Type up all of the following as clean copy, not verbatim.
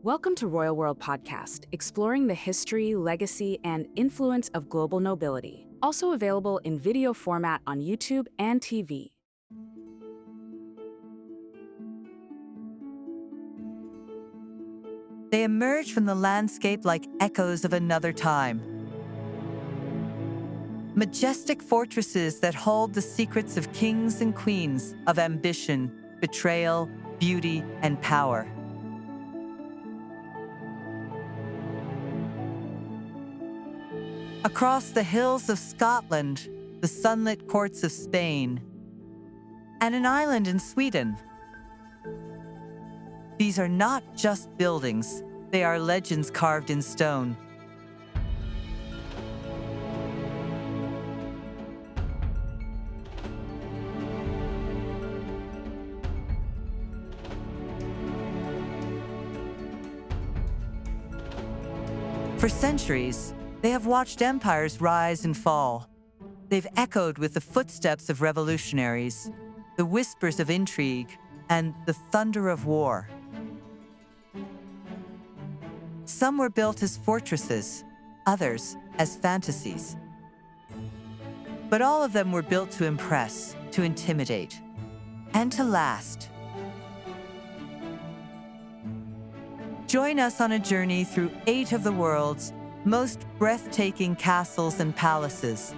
Welcome to Royal World Podcast, exploring the history, legacy, and influence of global nobility. Also available in video format on YouTube and TV. They emerge from the landscape like echoes of another time. Majestic fortresses that hold the secrets of kings and queens, of ambition, betrayal, beauty, and power. Across the hills of Scotland, the sunlit courts of Spain, and an island in Sweden. These are not just buildings, they are legends carved in stone. For centuries, they have watched empires rise and fall. They've echoed with the footsteps of revolutionaries, the whispers of intrigue, and the thunder of war. Some were built as fortresses, others as fantasies. But all of them were built to impress, to intimidate, and to last. Join us on a journey through 8 of the world's most breathtaking castles and palaces.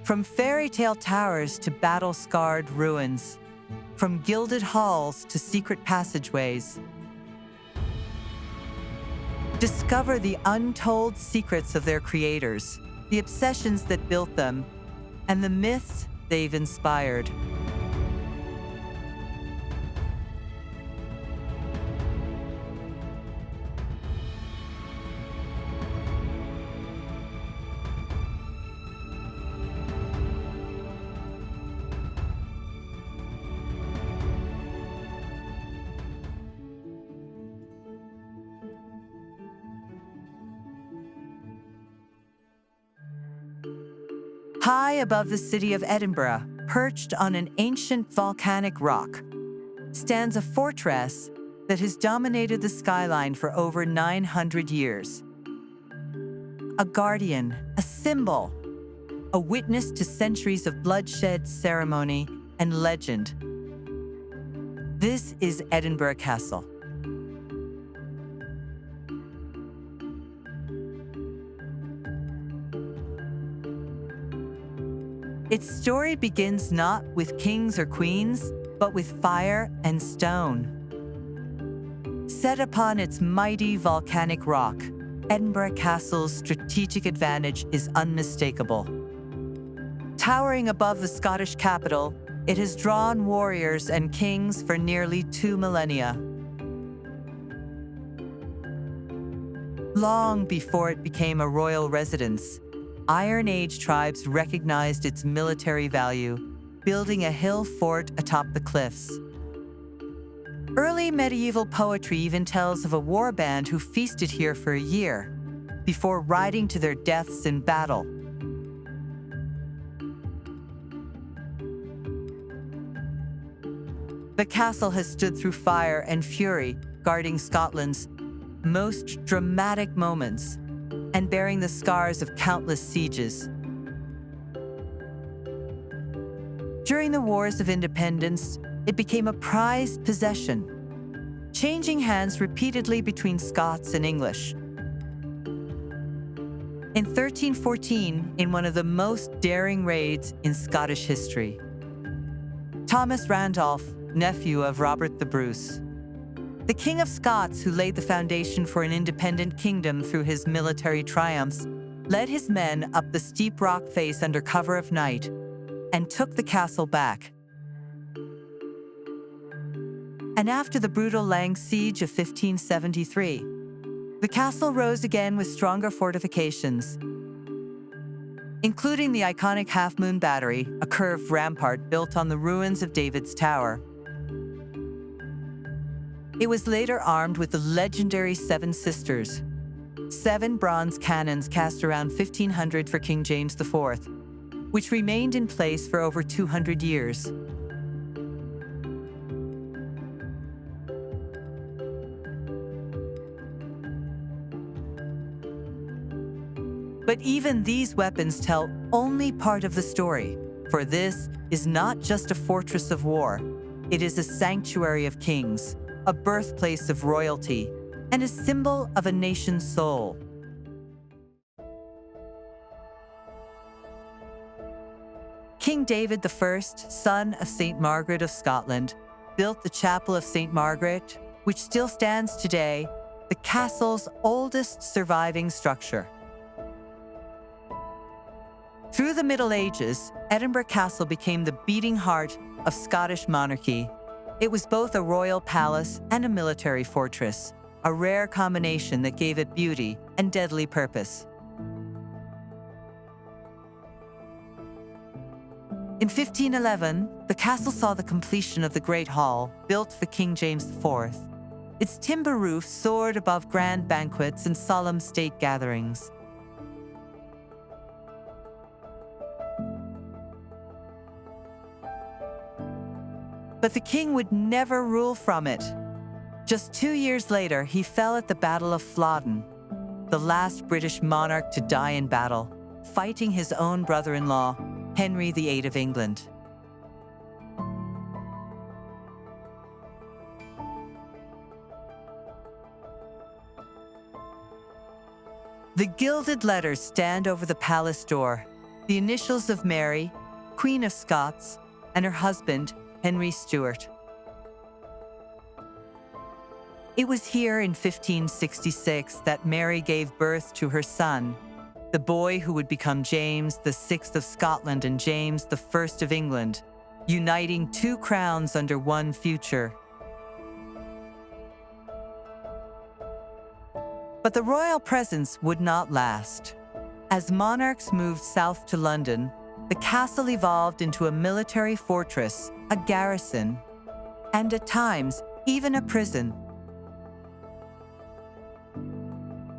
From fairy tale towers to battle-scarred ruins, from gilded halls to secret passageways. Discover the untold secrets of their creators, the obsessions that built them, and the myths they've inspired. High above the city of Edinburgh, perched on an ancient volcanic rock, stands a fortress that has dominated the skyline for over 900 years. A guardian, a symbol, a witness to centuries of bloodshed, ceremony, and legend. This is Edinburgh Castle. Its story begins not with kings or queens, but with fire and stone. Set upon its mighty volcanic rock, Edinburgh Castle's strategic advantage is unmistakable. Towering above the Scottish capital, it has drawn warriors and kings for nearly 2 millennia. Long before it became a royal residence, Iron Age tribes recognized its military value, building a hill fort atop the cliffs. Early medieval poetry even tells of a war band who feasted here for a year, before riding to their deaths in battle. The castle has stood through fire and fury, guarding Scotland's most dramatic moments, and bearing the scars of countless sieges. During the Wars of Independence, it became a prized possession, changing hands repeatedly between Scots and English. In 1314, in one of the most daring raids in Scottish history, Thomas Randolph, nephew of Robert the Bruce, the King of Scots, who laid the foundation for an independent kingdom through his military triumphs, led his men up the steep rock face under cover of night and took the castle back. And after the brutal Lang Siege of 1573, the castle rose again with stronger fortifications, including the iconic Half Moon Battery, a curved rampart built on the ruins of David's Tower. It was later armed with the legendary 7 Sisters, 7 bronze cannons cast around 1500 for King James IV, which remained in place for over 200 years. But even these weapons tell only part of the story, for this is not just a fortress of war. It is a sanctuary of kings, a birthplace of royalty, and a symbol of a nation's soul. King David I, son of St. Margaret of Scotland, built the Chapel of St. Margaret, which still stands today, the castle's oldest surviving structure. Through the Middle Ages, Edinburgh Castle became the beating heart of Scottish monarchy. It was both a royal palace and a military fortress, a rare combination that gave it beauty and deadly purpose. In 1511, the castle saw the completion of the Great Hall, built for King James IV. Its timber roof soared above grand banquets and solemn state gatherings. But the king would never rule from it. Just 2 years later, he fell at the Battle of Flodden, the last British monarch to die in battle, fighting his own brother-in-law, Henry VIII of England. The gilded letters stand over the palace door, the initials of Mary, Queen of Scots, and her husband, Henry Stuart. It was here in 1566 that Mary gave birth to her son, the boy who would become James VI of Scotland and James I of England, uniting two crowns under one future. But the royal presence would not last. As monarchs moved south to London, the castle evolved into a military fortress, a garrison, and at times, even a prison.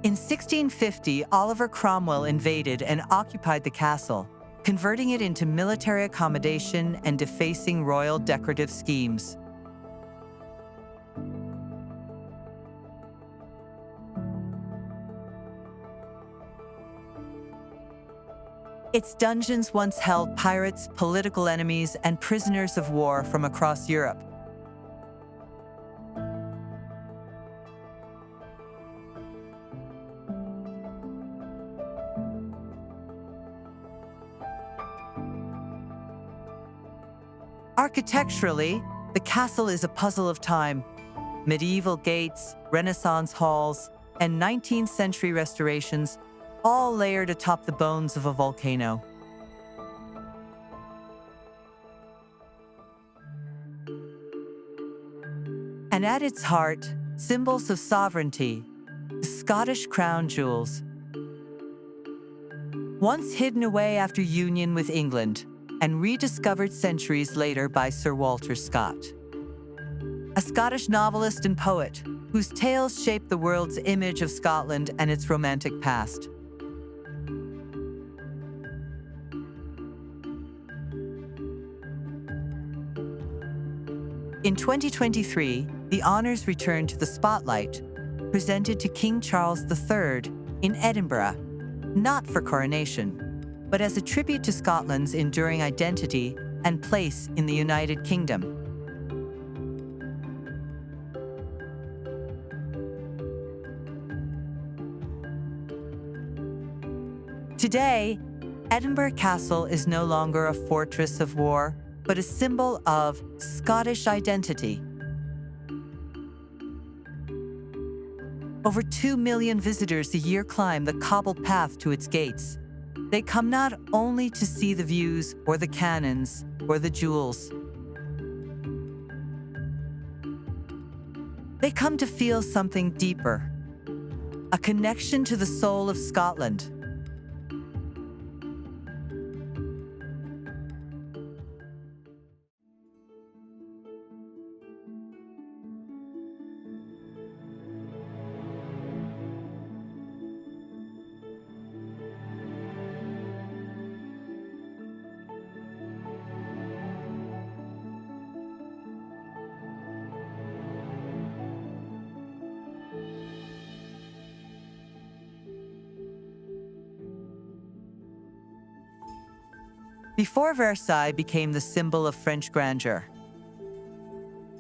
In 1650, Oliver Cromwell invaded and occupied the castle, converting it into military accommodation and defacing royal decorative schemes. Its dungeons once held pirates, political enemies, and prisoners of war from across Europe. Architecturally, the castle is a puzzle of time. Medieval gates, Renaissance halls, and 19th century restorations, all layered atop the bones of a volcano. And at its heart, symbols of sovereignty, the Scottish crown jewels. Once hidden away after union with England, and rediscovered centuries later by Sir Walter Scott, a Scottish novelist and poet whose tales shaped the world's image of Scotland and its romantic past. In 2023, the honors returned to the spotlight, presented to King Charles III in Edinburgh, not for coronation, but as a tribute to Scotland's enduring identity and place in the United Kingdom. Today, Edinburgh Castle is no longer a fortress of war, but a symbol of Scottish identity. Over 2 million visitors a year climb the cobbled path to its gates. They come not only to see the views or the cannons or the jewels. They come to feel something deeper, a connection to the soul of Scotland. before Versailles became the symbol of French grandeur.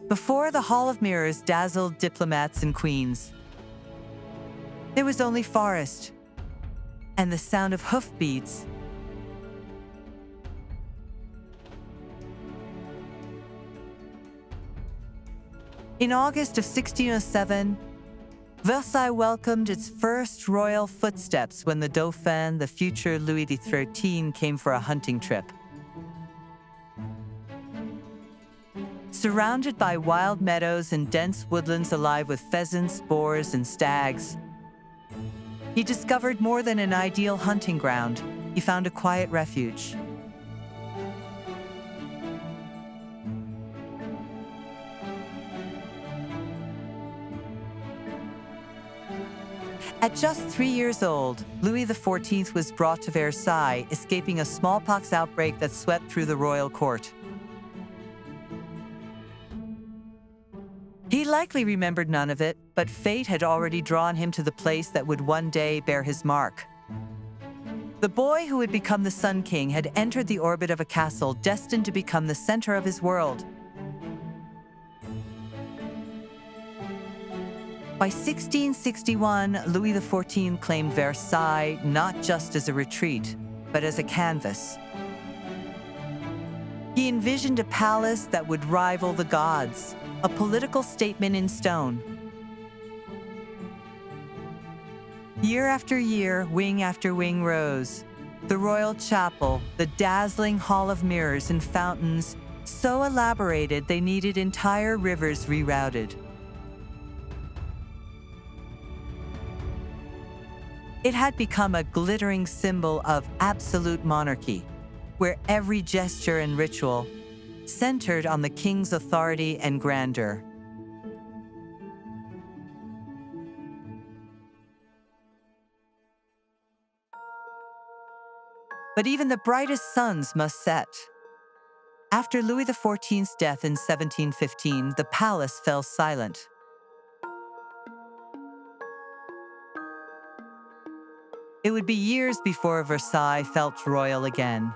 Before the Hall of Mirrors dazzled diplomats and queens, there was only forest and the sound of hoofbeats. In August of 1607, Versailles welcomed its first royal footsteps when the Dauphin, the future Louis XIII, came for a hunting trip. Surrounded by wild meadows and dense woodlands alive with pheasants, boars, and stags, he discovered more than an ideal hunting ground. He found a quiet refuge. At just 3 years old, Louis XIV was brought to Versailles, escaping a smallpox outbreak that swept through the royal court. He likely remembered none of it, but fate had already drawn him to the place that would one day bear his mark. The boy who would become the Sun King had entered the orbit of a castle destined to become the center of his world. By 1661, Louis XIV claimed Versailles not just as a retreat, but as a canvas. He envisioned a palace that would rival the gods, a political statement in stone. Year after year, wing after wing rose. The royal chapel, the dazzling hall of mirrors and fountains, so elaborated they needed entire rivers rerouted. It had become a glittering symbol of absolute monarchy, where every gesture and ritual centered on the king's authority and grandeur. But even the brightest suns must set. After Louis XIV's death in 1715, the palace fell silent. It would be years before Versailles felt royal again.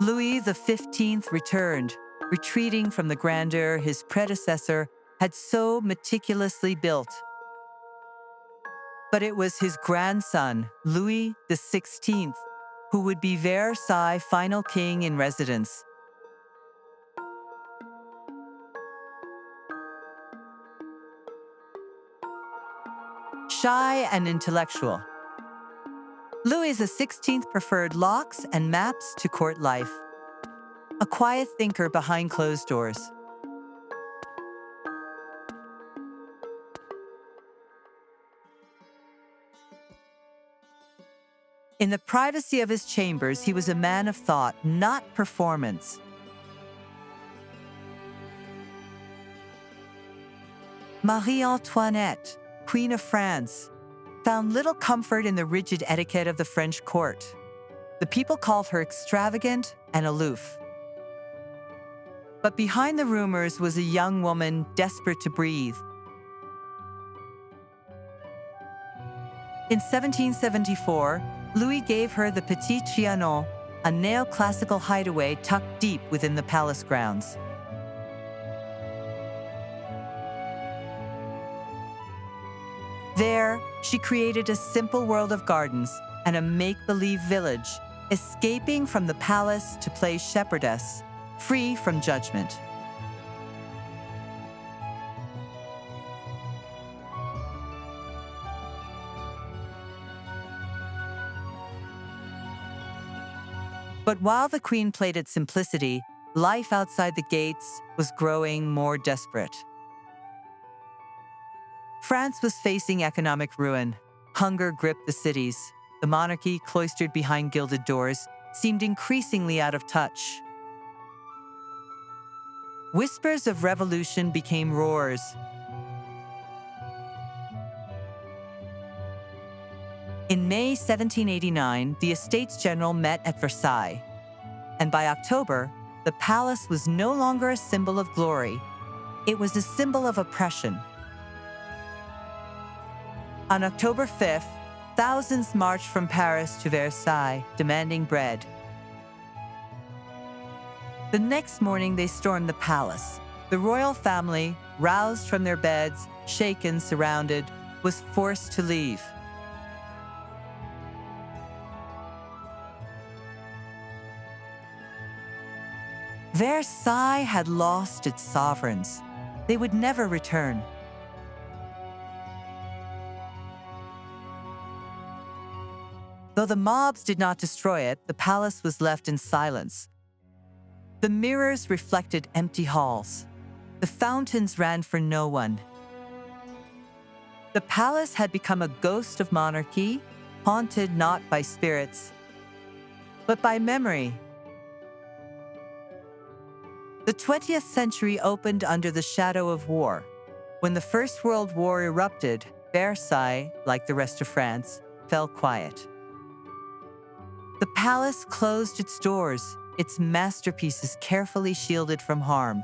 Louis XV returned, retreating from the grandeur his predecessor had so meticulously built. But it was his grandson, Louis XVI, who would be Versailles' final king in residence. Shy and intellectual, Louis XVI preferred locks and maps to court life, a quiet thinker behind closed doors. In the privacy of his chambers, he was a man of thought, not performance. Marie Antoinette, Queen of France, found little comfort in the rigid etiquette of the French court. The people called her extravagant and aloof. But behind the rumors was a young woman desperate to breathe. In 1774, Louis gave her the Petit Trianon, a neoclassical hideaway tucked deep within the palace grounds. There, she created a simple world of gardens and a make-believe village, escaping from the palace to play shepherdess, free from judgment. But while the queen played at simplicity, life outside the gates was growing more desperate. France was facing economic ruin. Hunger gripped the cities. The monarchy, cloistered behind gilded doors, seemed increasingly out of touch. Whispers of revolution became roars. In May 1789, the Estates General met at Versailles, and by October, the palace was no longer a symbol of glory. It was a symbol of oppression. On October 5th, thousands marched from Paris to Versailles, demanding bread. The next morning, they stormed the palace. The royal family, roused from their beds, shaken, surrounded, was forced to leave. Versailles had lost its sovereigns. They would never return. Though the mobs did not destroy it, the palace was left in silence. The mirrors reflected empty halls. The fountains ran for no one. The palace had become a ghost of monarchy, haunted not by spirits, but by memory. The 20th century opened under the shadow of war. When the First World War erupted, Versailles, like the rest of France, fell quiet. The palace closed its doors, its masterpieces carefully shielded from harm.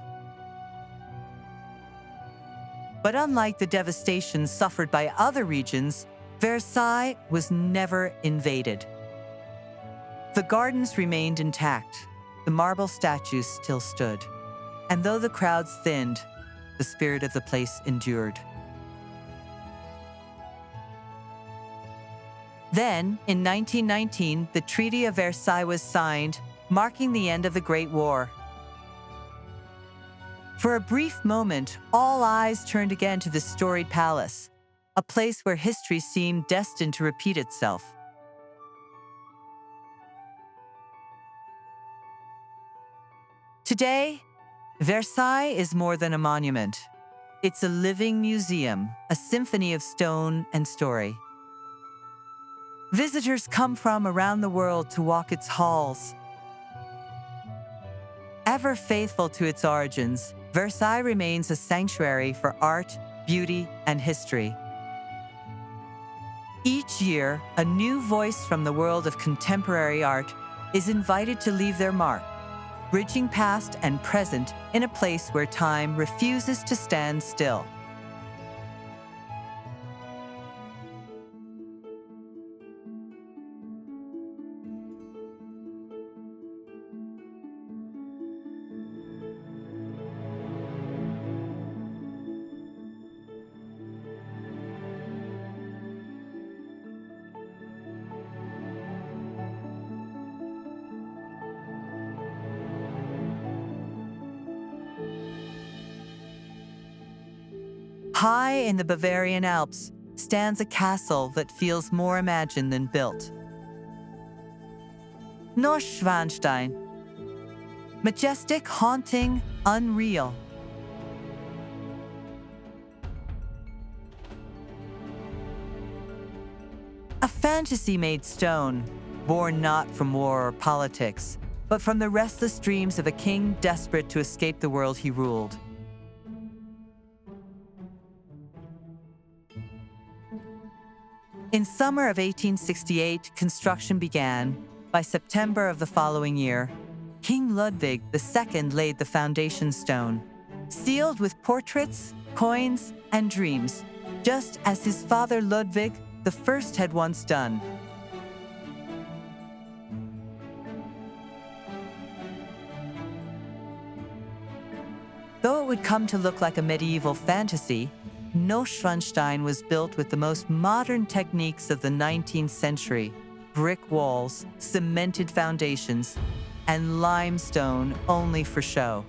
But unlike the devastation suffered by other regions, Versailles was never invaded. The gardens remained intact. The marble statues still stood. And though the crowds thinned, the spirit of the place endured. Then, in 1919, the Treaty of Versailles was signed, marking the end of the Great War. For a brief moment, all eyes turned again to this storied palace, a place where history seemed destined to repeat itself. Today, Versailles is more than a monument. It's a living museum, a symphony of stone and story. Visitors come from around the world to walk its halls. Ever faithful to its origins, Versailles remains a sanctuary for art, beauty, and history. Each year, a new voice from the world of contemporary art is invited to leave their mark, bridging past and present in a place where time refuses to stand still. High in the Bavarian Alps stands a castle that feels more imagined than built. Neuschwanstein. Majestic, haunting, unreal. A fantasy made stone, born not from war or politics, but from the restless dreams of a king desperate to escape the world he ruled. In summer of 1868, construction began. By September of the following year, King Ludwig II laid the foundation stone, sealed with portraits, coins, and dreams, just as his father Ludwig I had once done. Though it would come to look like a medieval fantasy, Neuschwanstein was built with the most modern techniques of the 19th century: brick walls, cemented foundations, and limestone only for show.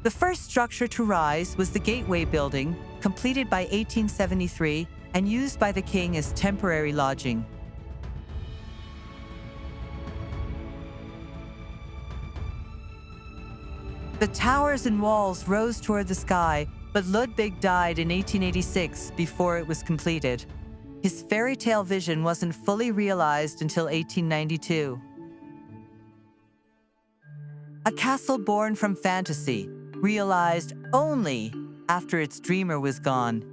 The first structure to rise was the Gateway Building, completed by 1873 and used by the king as temporary lodging. The towers and walls rose toward the sky, but Ludwig died in 1886 before it was completed. His fairy tale vision wasn't fully realized until 1892. A castle born from fantasy, realized only after its dreamer was gone.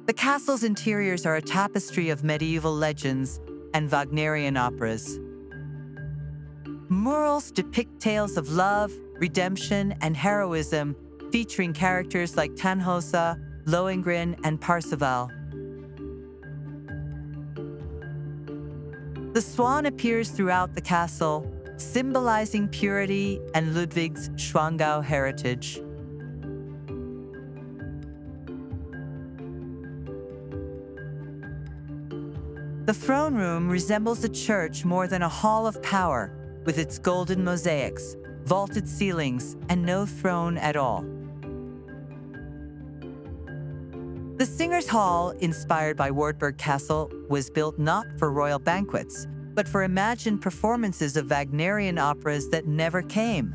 The castle's interiors are a tapestry of medieval legends and Wagnerian operas. murals depict tales of love, redemption, and heroism, featuring characters like Tannhäuser, Lohengrin, and Parzival. The swan appears throughout the castle, symbolizing purity and Ludwig's Schwangau heritage. The throne room resembles a church more than a hall of power, with its golden mosaics, vaulted ceilings, and no throne at all. The Singers' Hall, inspired by Wartburg Castle, was built not for royal banquets, but for imagined performances of Wagnerian operas that never came.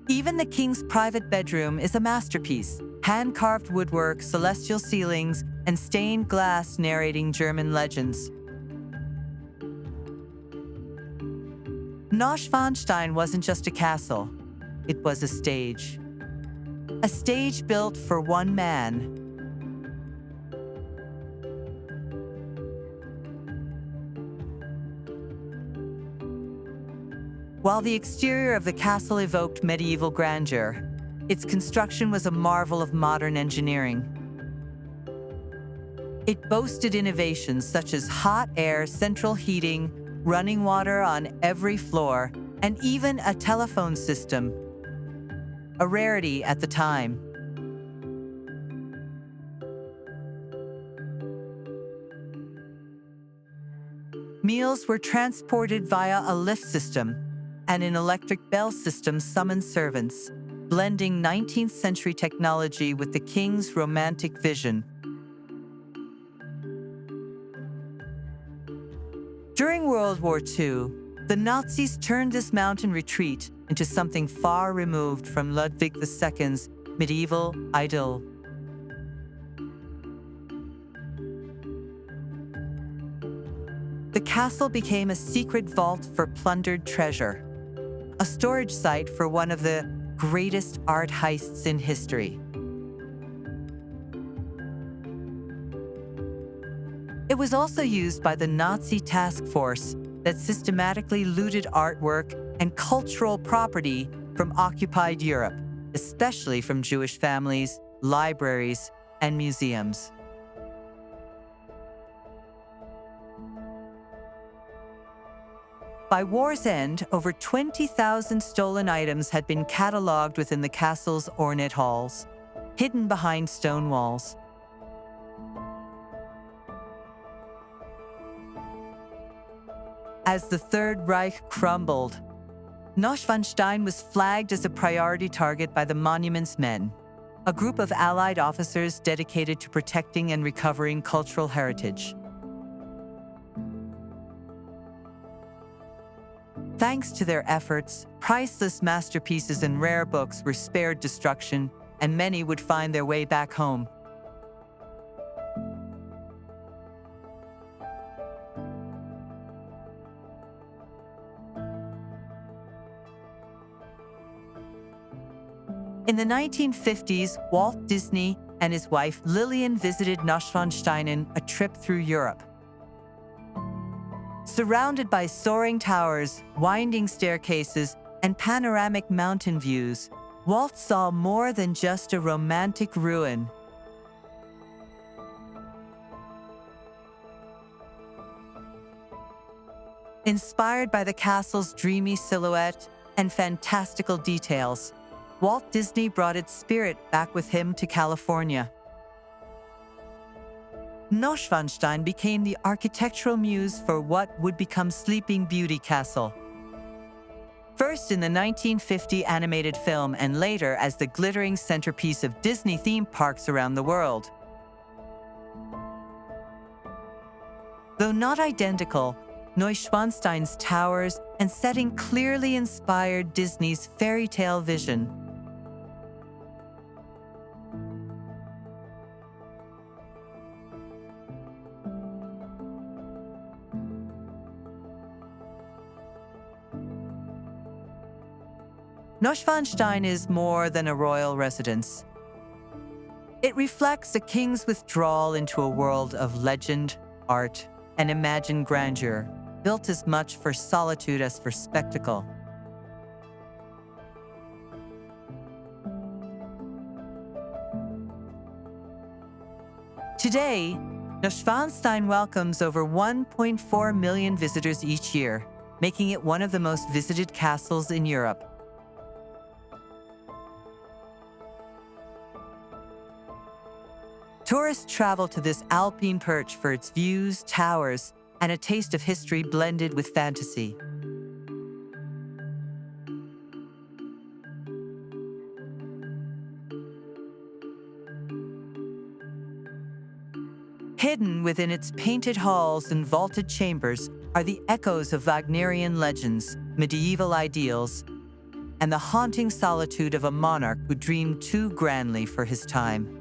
Even the king's private bedroom is a masterpiece. Hand-carved woodwork, celestial ceilings, and stained glass narrating German legends. Neuschwanstein wasn't just a castle, it was a stage. A stage built for one man. While the exterior of the castle evoked medieval grandeur, its construction was a marvel of modern engineering. It boasted innovations such as hot air, central heating, running water on every floor, and even a telephone system, a rarity at the time. Meals were transported via a lift system, and an electric bell system summoned servants, blending 19th century technology with the king's romantic vision. During World War II, the Nazis turned this mountain retreat into something far removed from Ludwig II's medieval idyll. The castle became a secret vault for plundered treasure, a storage site for one of the greatest art heists in history. It was also used by the Nazi task force that systematically looted artwork and cultural property from occupied Europe, especially from Jewish families, libraries, and museums. By war's end, over 20,000 stolen items had been catalogued within the castle's ornate halls, hidden behind stone walls. As the Third Reich crumbled, Neuschwanstein was flagged as a priority target by the Monuments Men, a group of Allied officers dedicated to protecting and recovering cultural heritage. Thanks to their efforts, priceless masterpieces and rare books were spared destruction, and many would find their way back home. In the 1950s, Walt Disney and his wife Lillian visited Neuschwanstein, a trip through Europe. Surrounded by soaring towers, winding staircases, and panoramic mountain views, Walt saw more than just a romantic ruin. Inspired by the castle's dreamy silhouette and fantastical details, Walt Disney brought its spirit back with him to California. Neuschwanstein became the architectural muse for what would become Sleeping Beauty Castle. First in the 1950 animated film and later as the glittering centerpiece of Disney theme parks around the world. Though not identical, Neuschwanstein's towers and setting clearly inspired Disney's fairy tale vision. Neuschwanstein is more than a royal residence. It reflects a king's withdrawal into a world of legend, art, and imagine grandeur, built as much for solitude as for spectacle. Today, Neuschwanstein welcomes over 1.4 million visitors each year, making it one of the most visited castles in Europe. Tourists travel to this alpine perch for its views, towers, and a taste of history blended with fantasy. Hidden within its painted halls and vaulted chambers are the echoes of Wagnerian legends, medieval ideals, and the haunting solitude of a monarch who dreamed too grandly for his time.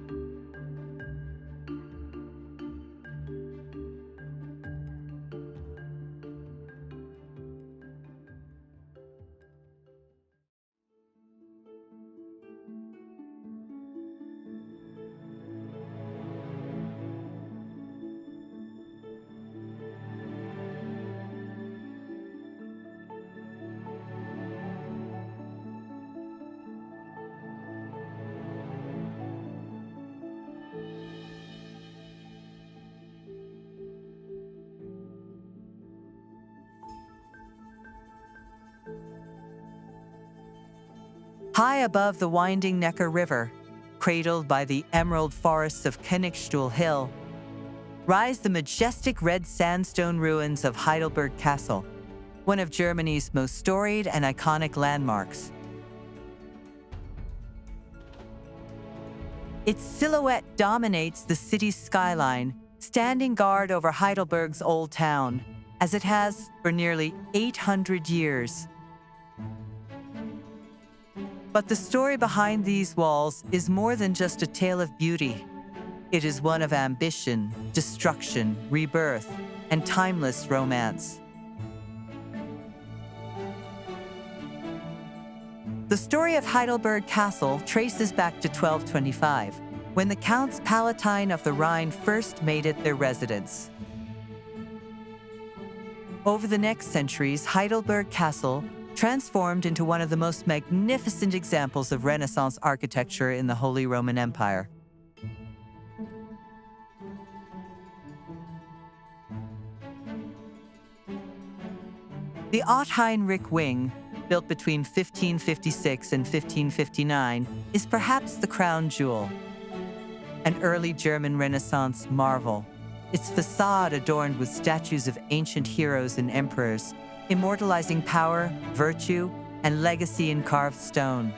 High above the winding Neckar River, cradled by the emerald forests of Königstuhl Hill, rise the majestic red sandstone ruins of Heidelberg Castle, one of Germany's most storied and iconic landmarks. Its silhouette dominates the city's skyline, standing guard over Heidelberg's old town, as it has for nearly 800 years. But the story behind these walls is more than just a tale of beauty. It is one of ambition, destruction, rebirth, and timeless romance. The story of Heidelberg Castle traces back to 1225, when the Counts Palatine of the Rhine first made it their residence. Over the next centuries, Heidelberg Castle transformed into one of the most magnificent examples of Renaissance architecture in the Holy Roman Empire. The Ottheinrich Wing, built between 1556 and 1559, is perhaps the crown jewel, an early German Renaissance marvel, its facade adorned with statues of ancient heroes and emperors, immortalizing power, virtue, and legacy in carved stone.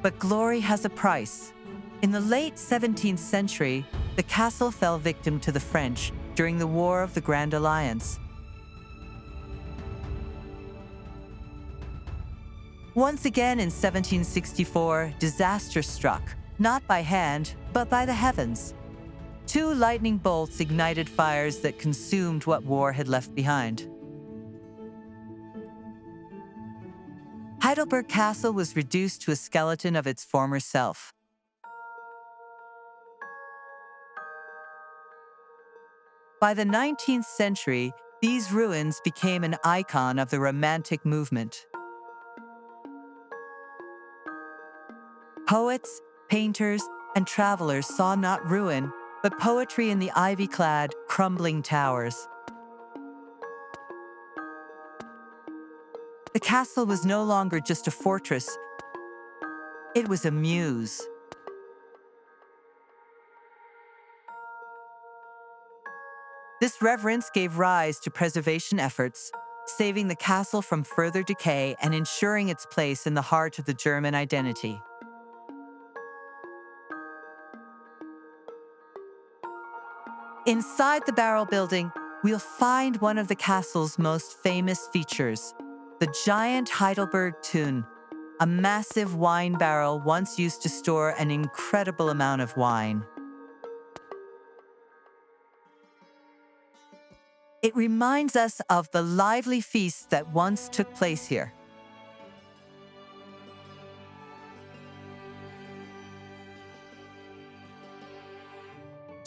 But glory has a price. In the late 17th century, the castle fell victim to the French during the War of the Grand Alliance. Once again in 1764, disaster struck, not by hand, but by the heavens. Two lightning bolts ignited fires that consumed what war had left behind. Heidelberg Castle was reduced to a skeleton of its former self. By the 19th century, these ruins became an icon of the Romantic movement. Poets, painters, and travelers saw not ruin, but poetry in the ivy-clad, crumbling towers. The castle was no longer just a fortress. It was a muse. This reverence gave rise to preservation efforts, saving the castle from further decay and ensuring its place in the heart of the German identity. Inside the barrel building, we'll find one of the castle's most famous features, the giant Heidelberg Tun, a massive wine barrel once used to store an incredible amount of wine. It reminds us of the lively feasts that once took place here.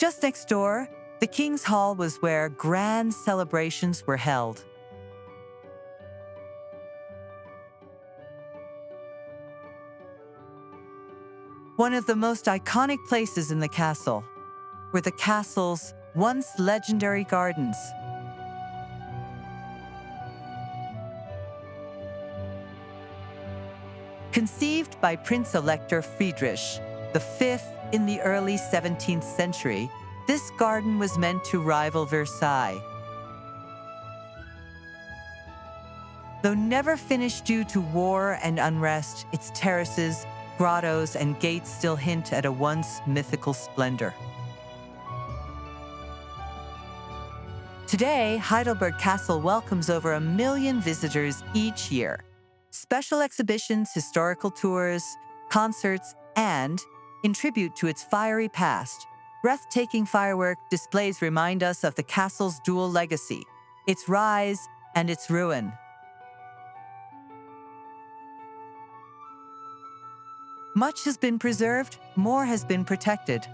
Just next door, the King's Hall was where grand celebrations were held. One of the most iconic places in the castle were the castle's once legendary gardens. Conceived by Prince Elector Friedrich V in the early 17th century, this garden was meant to rival Versailles. Though never finished due to war and unrest, its terraces, grottos, and gates still hint at a once mythical splendor. Today, Heidelberg Castle welcomes over 1 million visitors each year. Special exhibitions, historical tours, concerts, and, in tribute to its fiery past, breathtaking firework displays remind us of the castle's dual legacy, its rise and its ruin. Much has been preserved, more has been protected.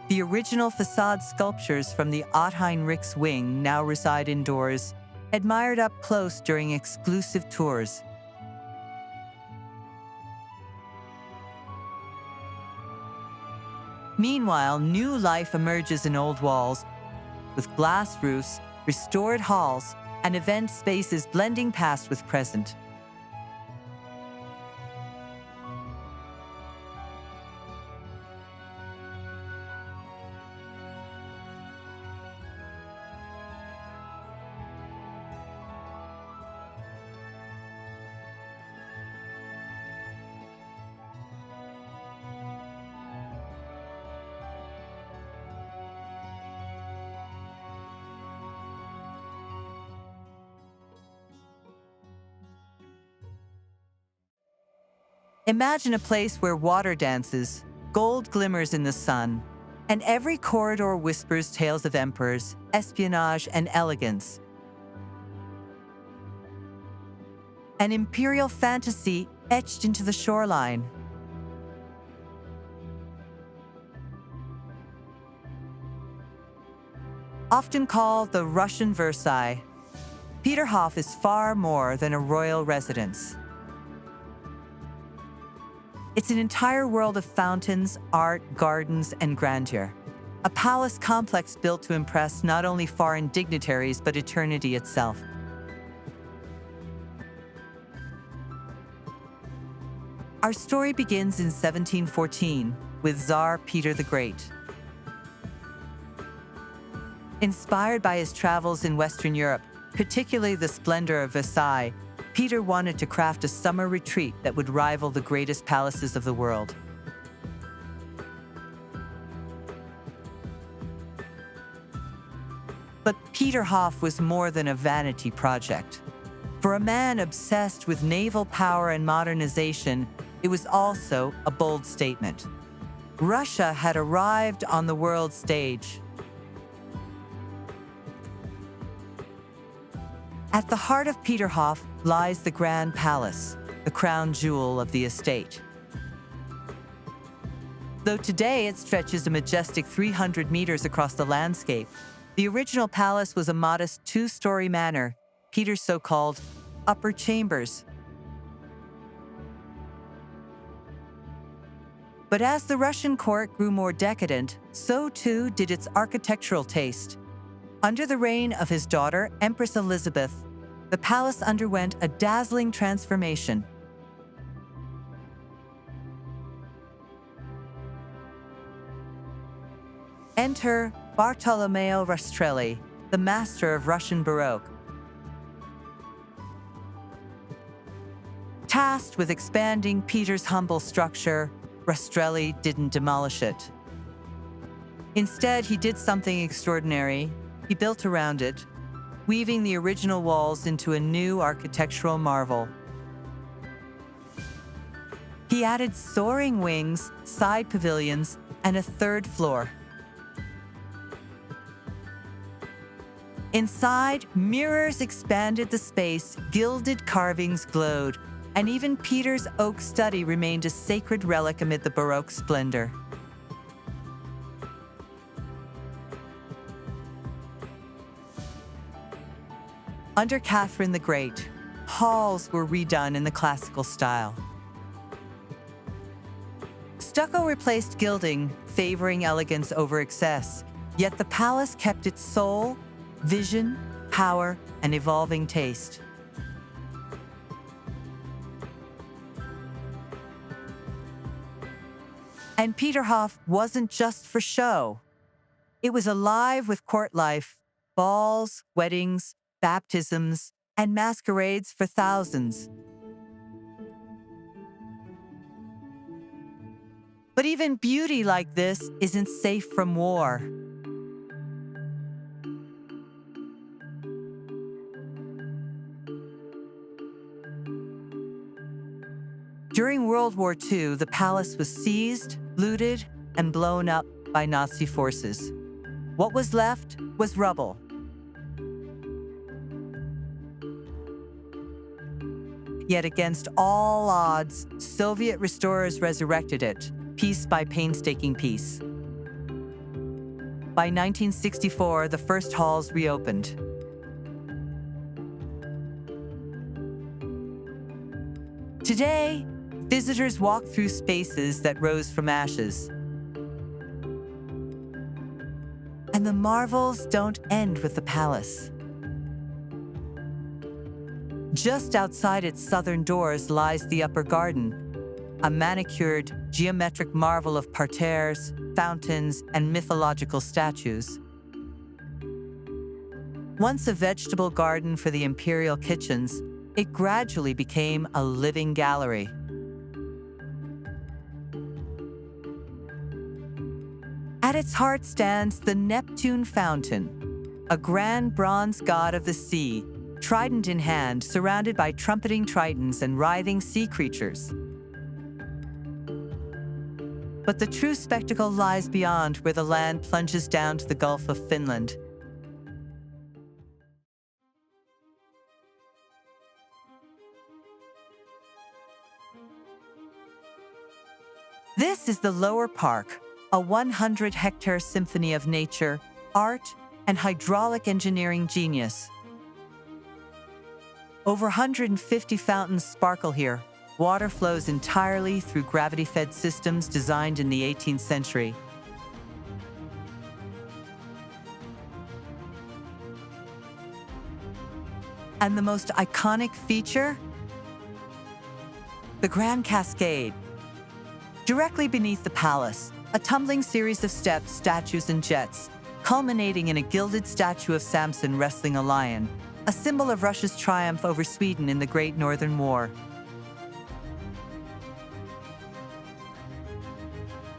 The original facade sculptures from the Ott Heinrichs wing now reside indoors, admired up close during exclusive tours. Meanwhile, new life emerges in old walls, with glass roofs, restored halls, and event spaces blending past with present. Imagine a place where water dances, gold glimmers in the sun, and every corridor whispers tales of emperors, espionage, and elegance. An imperial fantasy etched into the shoreline. Often called the Russian Versailles, Peterhof is far more than a royal residence. It's an entire world of fountains, art, gardens, and grandeur. A palace complex built to impress not only foreign dignitaries, but eternity itself. Our story begins in 1714 with Tsar Peter the Great. Inspired by his travels in Western Europe, particularly the splendor of Versailles, Peter wanted to craft a summer retreat that would rival the greatest palaces of the world. But Peterhof was more than a vanity project. For a man obsessed with naval power and modernization, it was also a bold statement. Russia had arrived on the world stage. At the heart of Peterhof lies the Grand Palace, the crown jewel of the estate. Though today it stretches a majestic 300 meters across the landscape, the original palace was a modest two-story manor, Peter's so-called upper chambers. But as the Russian court grew more decadent, so too did its architectural taste. Under the reign of his daughter, Empress Elizabeth, the palace underwent a dazzling transformation. Enter Bartolomeo Rastrelli, the master of Russian Baroque. Tasked with expanding Peter's humble structure, Rastrelli didn't demolish it. Instead, he did something extraordinary. He built around it, weaving the original walls into a new architectural marvel. He added soaring wings, side pavilions, and a third floor. Inside, mirrors expanded the space, gilded carvings glowed, and even Peter's oak study remained a sacred relic amid the Baroque splendor. Under Catherine the Great, halls were redone in the classical style. Stucco replaced gilding, favoring elegance over excess, yet the palace kept its soul, vision, power, and evolving taste. And Peterhof wasn't just for show. It was alive with court life, balls, weddings, baptisms, and masquerades for thousands. But even beauty like this isn't safe from war. During World War II, the palace was seized, looted, and blown up by Nazi forces. What was left was rubble. Yet against all odds, Soviet restorers resurrected it, piece by painstaking piece. By 1964, the first halls reopened. Today, visitors walk through spaces that rose from ashes. And the marvels don't end with the palace. Just outside its southern doors lies the upper garden, a manicured, geometric marvel of parterres, fountains, and mythological statues. Once a vegetable garden for the imperial kitchens, it gradually became a living gallery. At its heart stands the Neptune Fountain, a grand bronze god of the sea, trident in hand, surrounded by trumpeting tritons and writhing sea creatures. But the true spectacle lies beyond, where the land plunges down to the Gulf of Finland. This is the Lower Park, a 100-hectare symphony of nature, art, and hydraulic engineering genius. Over 150 fountains sparkle here. Water flows entirely through gravity-fed systems designed in the 18th century. And the most iconic feature? The Grand Cascade. Directly beneath the palace, a tumbling series of steps, statues, and jets, culminating in a gilded statue of Samson wrestling a lion, a symbol of Russia's triumph over Sweden in the Great Northern War.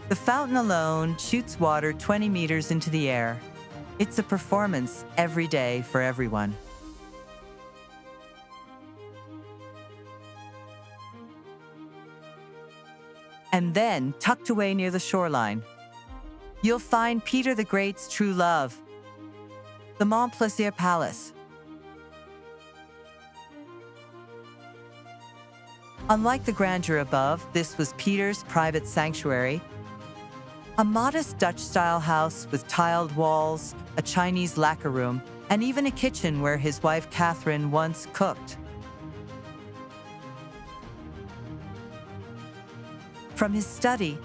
The fountain alone shoots water 20 meters into the air. It's a performance every day for everyone. And then, tucked away near the shoreline, you'll find Peter the Great's true love, the Montplaisir Palace. Unlike the grandeur above, this was Peter's private sanctuary, a modest Dutch-style house with tiled walls, a Chinese lacquer room, and even a kitchen where his wife Catherine once cooked. From his study,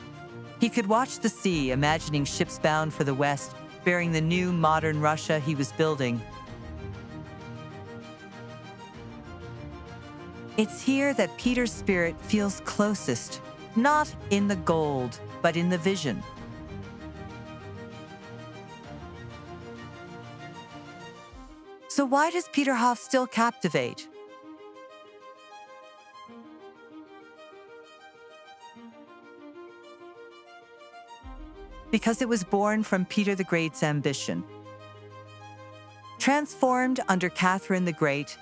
he could watch the sea, imagining ships bound for the west, bearing the new modern Russia he was building. It's here that Peter's spirit feels closest, not in the gold, but in the vision. So why does Peterhof still captivate? Because it was born from Peter the Great's ambition. Transformed under Catherine the Great,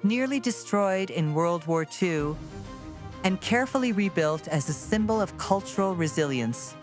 nearly destroyed in World War II, and carefully rebuilt as a symbol of cultural resilience.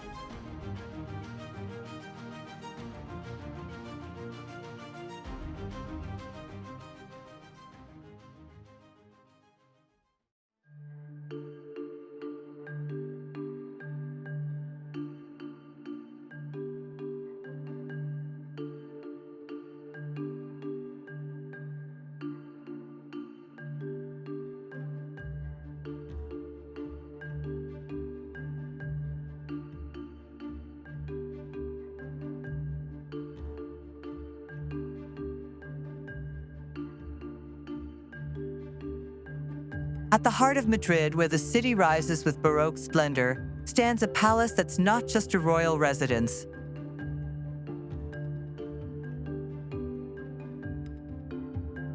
At the heart of Madrid, where the city rises with Baroque splendor, stands a palace that's not just a royal residence.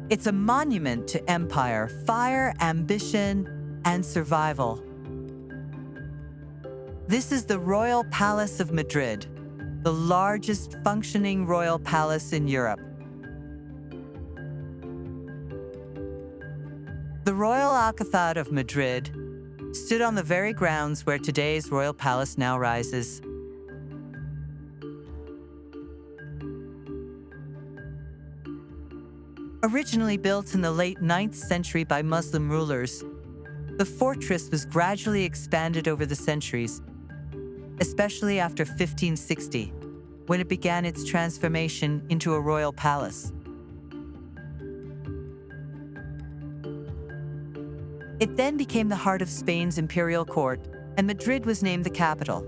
It's a monument to empire, fire, ambition, and survival. This is the Royal Palace of Madrid, the largest functioning royal palace in Europe. The Royal Alcazar of Madrid stood on the very grounds where today's royal palace now rises. Originally built in the late 9th century by Muslim rulers, the fortress was gradually expanded over the centuries, especially after 1560, when it began its transformation into a royal palace. It then became the heart of Spain's imperial court, and Madrid was named the capital.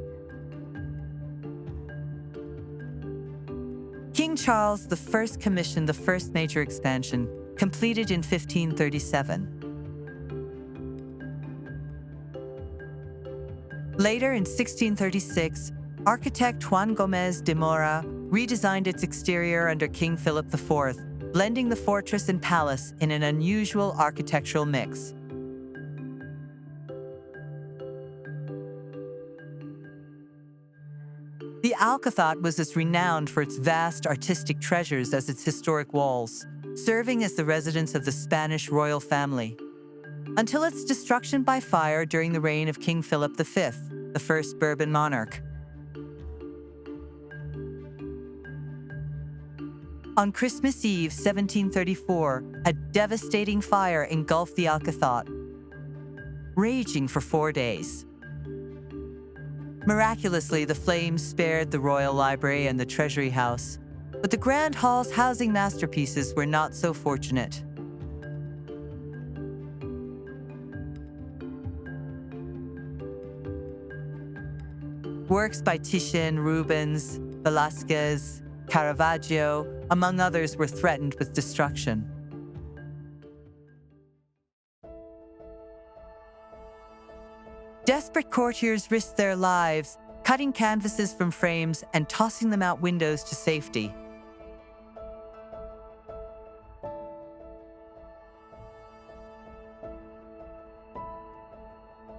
King Charles I commissioned the first major expansion, completed in 1537. Later, in 1636, architect Juan Gómez de Mora redesigned its exterior under King Philip IV, blending the fortress and palace in an unusual architectural mix. The Alcazar was as renowned for its vast artistic treasures as its historic walls, serving as the residence of the Spanish royal family, until its destruction by fire during the reign of King Philip V, the first Bourbon monarch. On Christmas Eve, 1734, a devastating fire engulfed the Alcazar, raging for 4 days. Miraculously, the flames spared the Royal Library and the Treasury House, but the Grand Hall's housing masterpieces were not so fortunate. Works by Titian, Rubens, Velázquez, Caravaggio, among others, were threatened with destruction. Desperate courtiers risked their lives, cutting canvases from frames and tossing them out windows to safety.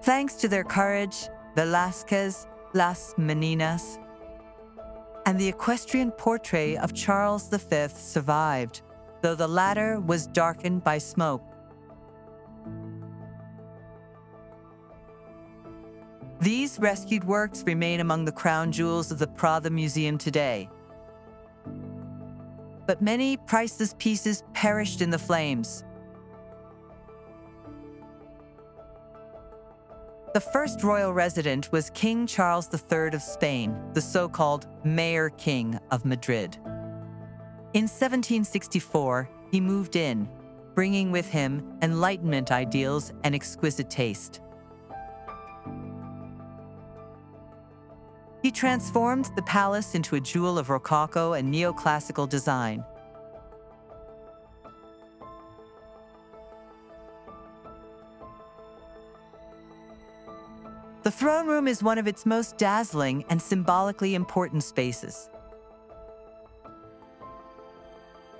Thanks to their courage, Velázquez, Las Meninas, and the equestrian portrait of Charles V survived, though the latter was darkened by smoke. These rescued works remain among the crown jewels of the Prada Museum today. But many priceless pieces perished in the flames. The first royal resident was King Charles III of Spain, the so-called Mayor King of Madrid. In 1764, he moved in, bringing with him Enlightenment ideals and exquisite taste. He transformed the palace into a jewel of Rococo and neoclassical design. The throne room is one of its most dazzling and symbolically important spaces.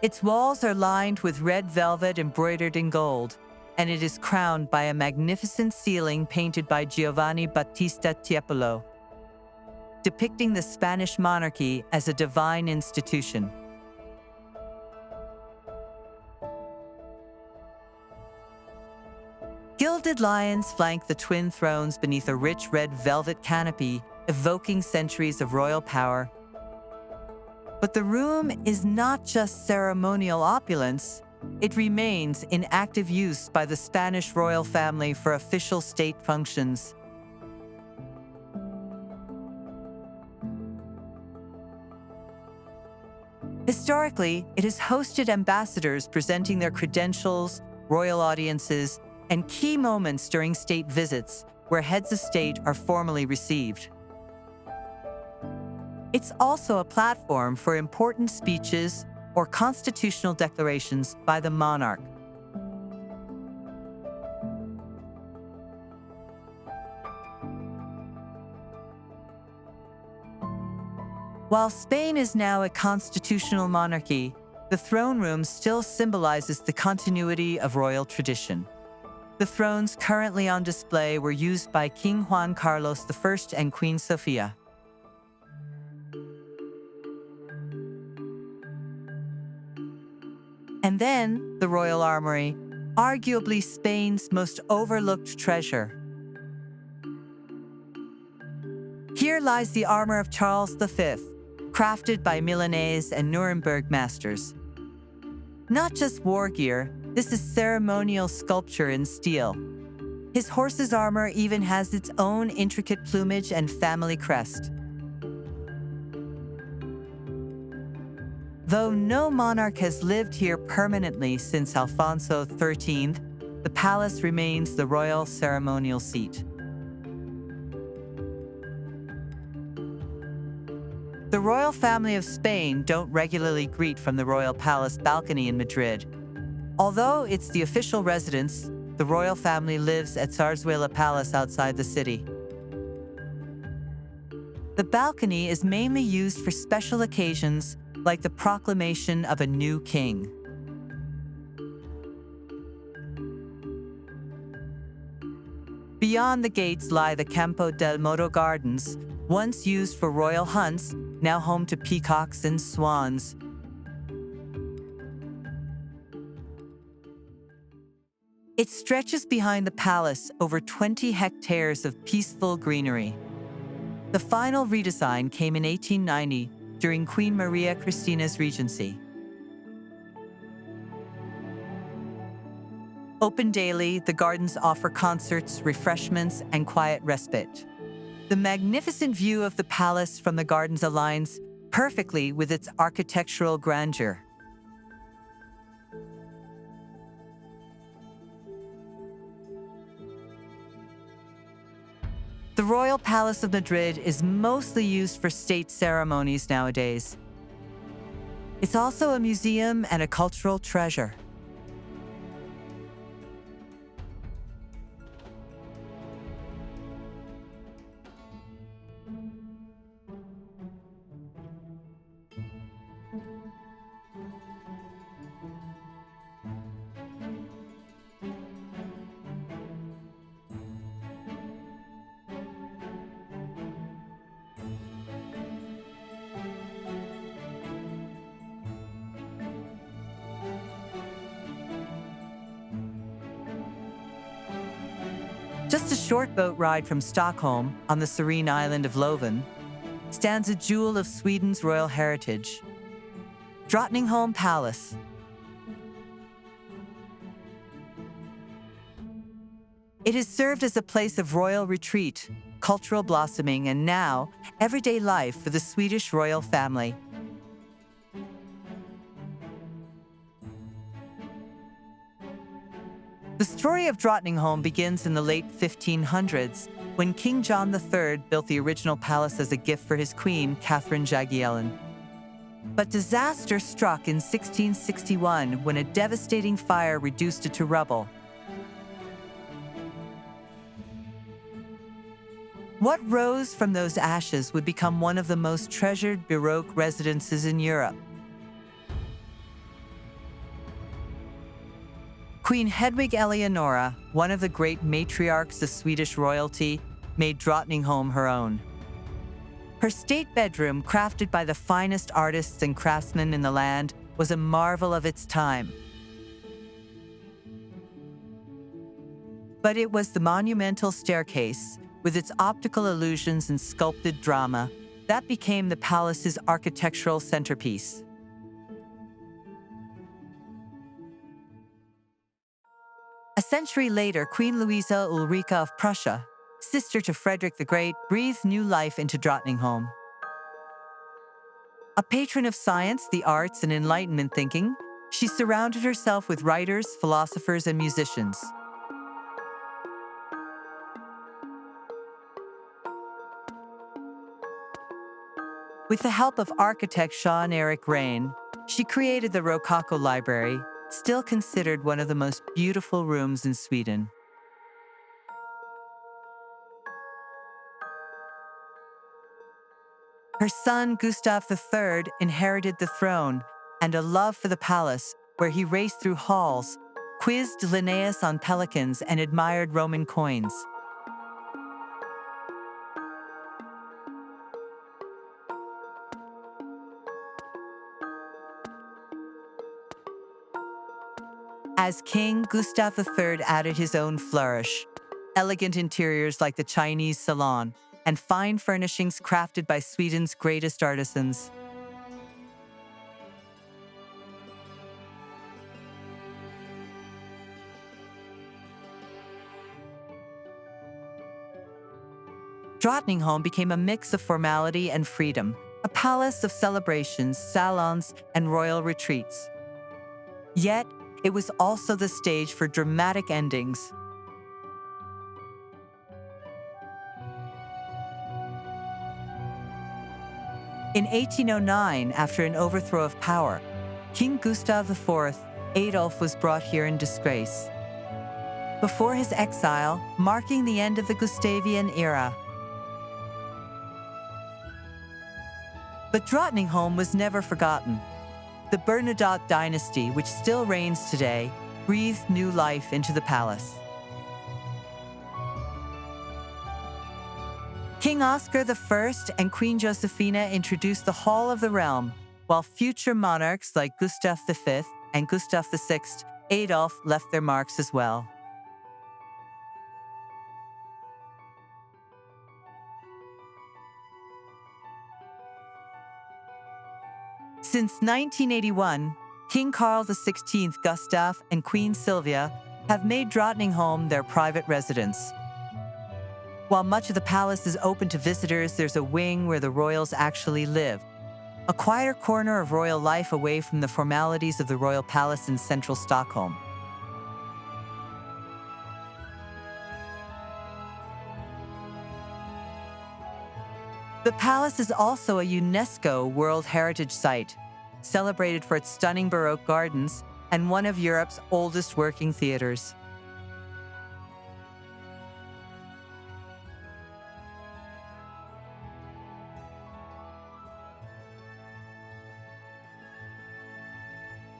Its walls are lined with red velvet embroidered in gold, and it is crowned by a magnificent ceiling painted by Giovanni Battista Tiepolo, depicting the Spanish monarchy as a divine institution. Gilded lions flank the twin thrones beneath a rich red velvet canopy, evoking centuries of royal power. But the room is not just ceremonial opulence, it remains in active use by the Spanish royal family for official state functions. Historically, it has hosted ambassadors presenting their credentials, royal audiences, and key moments during state visits where heads of state are formally received. It's also a platform for important speeches or constitutional declarations by the monarch. While Spain is now a constitutional monarchy, the throne room still symbolizes the continuity of royal tradition. The thrones currently on display were used by King Juan Carlos I and Queen Sofia. And then, the Royal Armory, arguably Spain's most overlooked treasure. Here lies the armor of Charles V, crafted by Milanese and Nuremberg masters. Not just war gear, this is ceremonial sculpture in steel. His horse's armor even has its own intricate plumage and family crest. Though no monarch has lived here permanently since Alfonso XIII, the palace remains the royal ceremonial seat. The royal family of Spain don't regularly greet from the royal palace balcony in Madrid. Although it's the official residence, the royal family lives at Zarzuela Palace outside the city. The balcony is mainly used for special occasions like the proclamation of a new king. Beyond the gates lie the Campo del Moro Gardens, once used for royal hunts, now home to peacocks and swans. It stretches behind the palace over 20 hectares of peaceful greenery. The final redesign came in 1890 during Queen Maria Christina's regency. Open daily, the gardens offer concerts, refreshments, and quiet respite. The magnificent view of the palace from the gardens aligns perfectly with its architectural grandeur. The Royal Palace of Madrid is mostly used for state ceremonies nowadays. It's also a museum and a cultural treasure. Just a short boat ride from Stockholm, on the serene island of Löven, stands a jewel of Sweden's royal heritage, Drottningholm Palace. It has served as a place of royal retreat, cultural blossoming, and now, everyday life for the Swedish royal family. The story of Drottningholm begins in the late 1500s, when King John III built the original palace as a gift for his queen, Catherine Jagiellon. But disaster struck in 1661 when a devastating fire reduced it to rubble. What rose from those ashes would become one of the most treasured Baroque residences in Europe. Queen Hedwig Eleonora, one of the great matriarchs of Swedish royalty, made Drottningholm her own. Her state bedroom, crafted by the finest artists and craftsmen in the land, was a marvel of its time. But it was the monumental staircase, with its optical illusions and sculpted drama, that became the palace's architectural centerpiece. A century later, Queen Louisa Ulrika of Prussia, sister to Frederick the Great, breathed new life into Drottningholm. A patron of science, the arts, and Enlightenment thinking, she surrounded herself with writers, philosophers, and musicians. With the help of architect Jean Eric Rain, she created the Rococo Library, still considered one of the most beautiful rooms in Sweden. Her son, Gustav III, inherited the throne and a love for the palace, where he raced through halls, quizzed Linnaeus on pelicans, and admired Roman coins. As king, Gustav III added his own flourish, elegant interiors like the Chinese salon, and fine furnishings crafted by Sweden's greatest artisans. Drottningholm became a mix of formality and freedom, a palace of celebrations, salons, and royal retreats. Yet, it was also the stage for dramatic endings. In 1809, after an overthrow of power, King Gustav IV, Adolf, was brought here in disgrace. Before his exile, marking the end of the Gustavian era. But Drottningholm was never forgotten. The Bernadotte dynasty, which still reigns today, breathed new life into the palace. King Oscar I and Queen Josephina introduced the Hall of the Realm, while future monarchs like Gustav V and Gustav VI, Adolf, left their marks as well. Since 1981, King Carl XVI Gustaf and Queen Sylvia have made Drottningholm their private residence. While much of the palace is open to visitors, there's a wing where the royals actually live, a quieter corner of royal life away from the formalities of the royal palace in central Stockholm. The palace is also a UNESCO World Heritage Site, celebrated for its stunning Baroque gardens and one of Europe's oldest working theaters.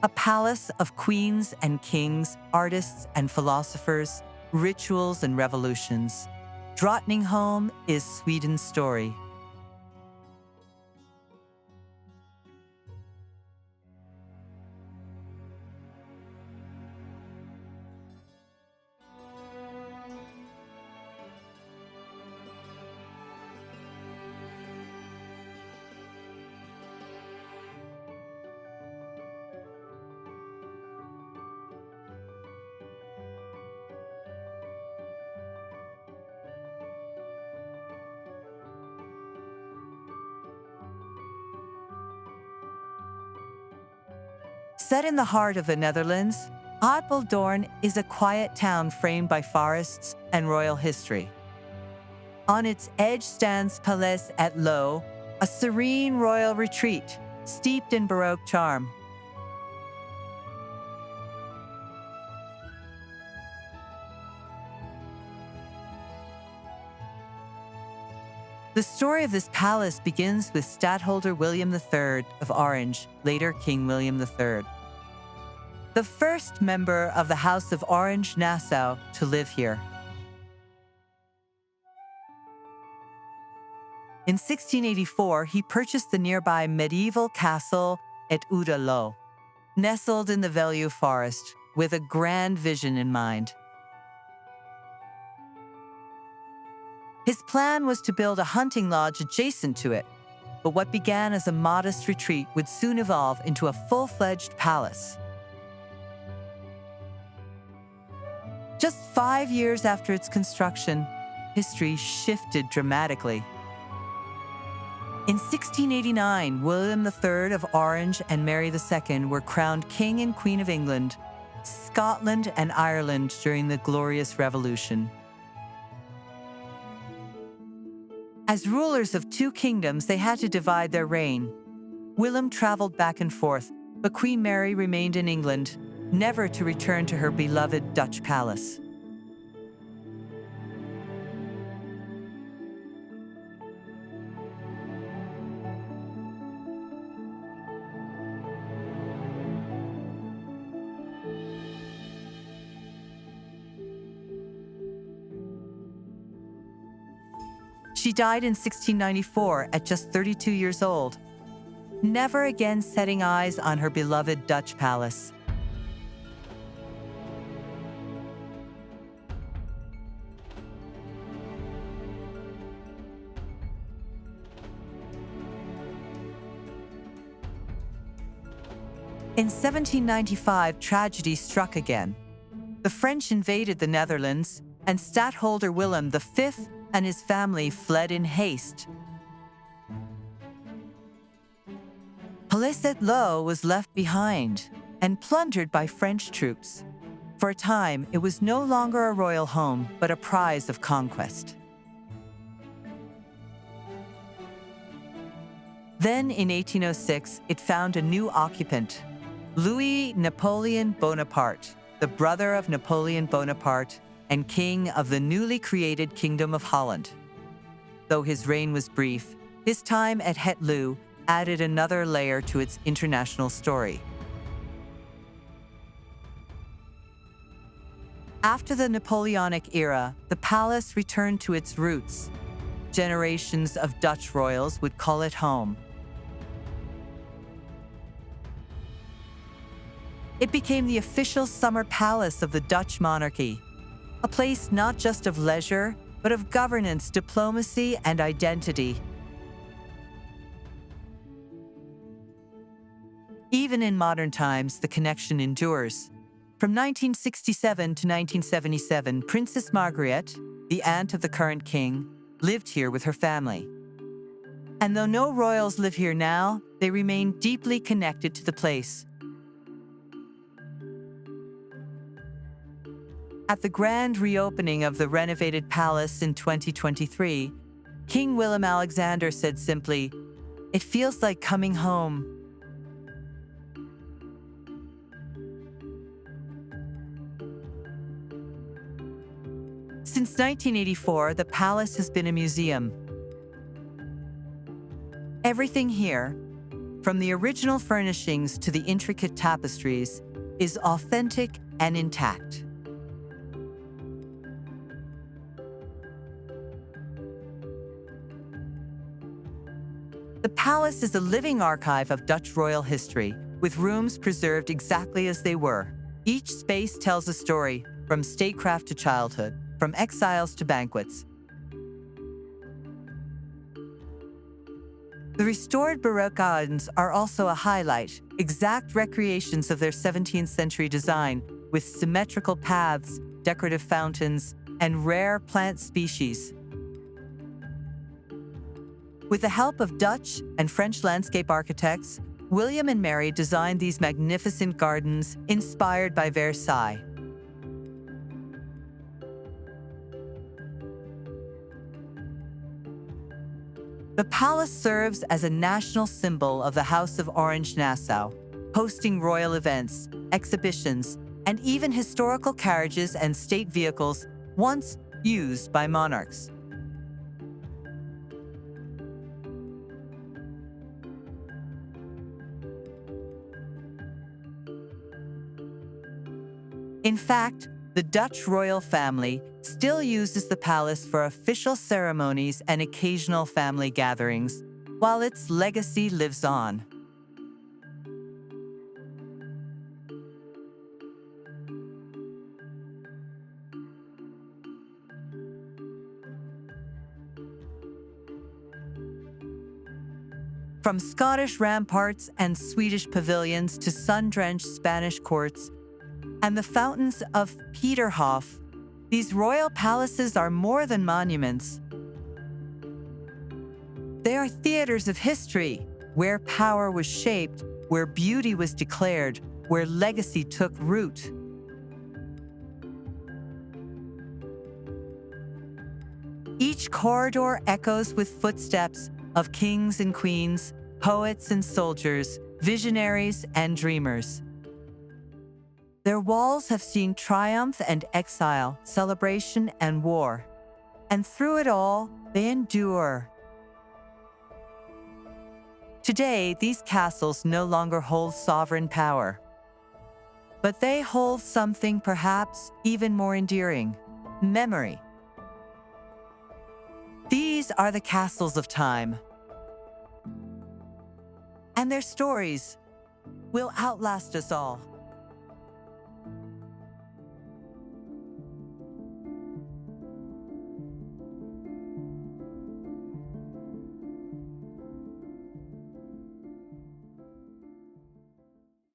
A palace of queens and kings, artists and philosophers, rituals and revolutions. Drottningholm is Sweden's story. Set in the heart of the Netherlands, Apeldoorn is a quiet town framed by forests and royal history. On its edge stands Paleis het Loo, a serene royal retreat steeped in Baroque charm. The story of this palace begins with Stadtholder William III of Orange, later King William III, the first member of the House of Orange-Nassau to live here. In 1684, he purchased the nearby medieval castle at Oude-Loo, nestled in the Veluwe forest, with a grand vision in mind. His plan was to build a hunting lodge adjacent to it, but what began as a modest retreat would soon evolve into a full-fledged palace. Just 5 years after its construction, history shifted dramatically. In 1689, William III of Orange and Mary II were crowned King and Queen of England, Scotland, and Ireland during the Glorious Revolution. As rulers of two kingdoms, they had to divide their reign. Willem traveled back and forth, but Queen Mary remained in England, never to return to her beloved Dutch palace. She died in 1694 at just 32 years old, never again setting eyes on her beloved Dutch palace. In 1795, tragedy struck again. The French invaded the Netherlands, and Stadtholder Willem V and his family fled in haste. Palais-et-Lô was left behind and plundered by French troops. For a time, it was no longer a royal home, but a prize of conquest. Then, in 1806, it found a new occupant, Louis Napoleon Bonaparte, the brother of Napoleon Bonaparte and king of the newly created Kingdom of Holland. Though his reign was brief, his time at Het Loo added another layer to its international story. After the Napoleonic era, the palace returned to its roots. Generations of Dutch royals would call it home. It became the official summer palace of the Dutch monarchy, a place not just of leisure, but of governance, diplomacy, and identity. Even in modern times, the connection endures. From 1967 to 1977, Princess Margrethe, the aunt of the current king, lived here with her family. And though no royals live here now, they remain deeply connected to the place. At the grand reopening of the renovated palace in 2023, King Willem-Alexander said simply, "It feels like coming home." Since 1984, the palace has been a museum. Everything here, from the original furnishings to the intricate tapestries, is authentic and intact. The palace is a living archive of Dutch royal history, with rooms preserved exactly as they were. Each space tells a story, from statecraft to childhood, from exiles to banquets. The restored Baroque gardens are also a highlight, exact recreations of their 17th century design, with symmetrical paths, decorative fountains, and rare plant species. With the help of Dutch and French landscape architects, William and Mary designed these magnificent gardens inspired by Versailles. The palace serves as a national symbol of the House of Orange-Nassau, hosting royal events, exhibitions, and even historical carriages and state vehicles once used by monarchs. In fact, the Dutch royal family still uses the palace for official ceremonies and occasional family gatherings, while its legacy lives on. From Scottish ramparts and Swedish pavilions to sun-drenched Spanish courts, and the fountains of Peterhof, these royal palaces are more than monuments. They are theaters of history, where power was shaped, where beauty was declared, where legacy took root. Each corridor echoes with footsteps of kings and queens, poets and soldiers, visionaries and dreamers. Their walls have seen triumph and exile, celebration and war. And through it all, they endure. Today, these castles no longer hold sovereign power. But they hold something perhaps even more endearing: memory. These These are the castles of time. And their stories will outlast us all.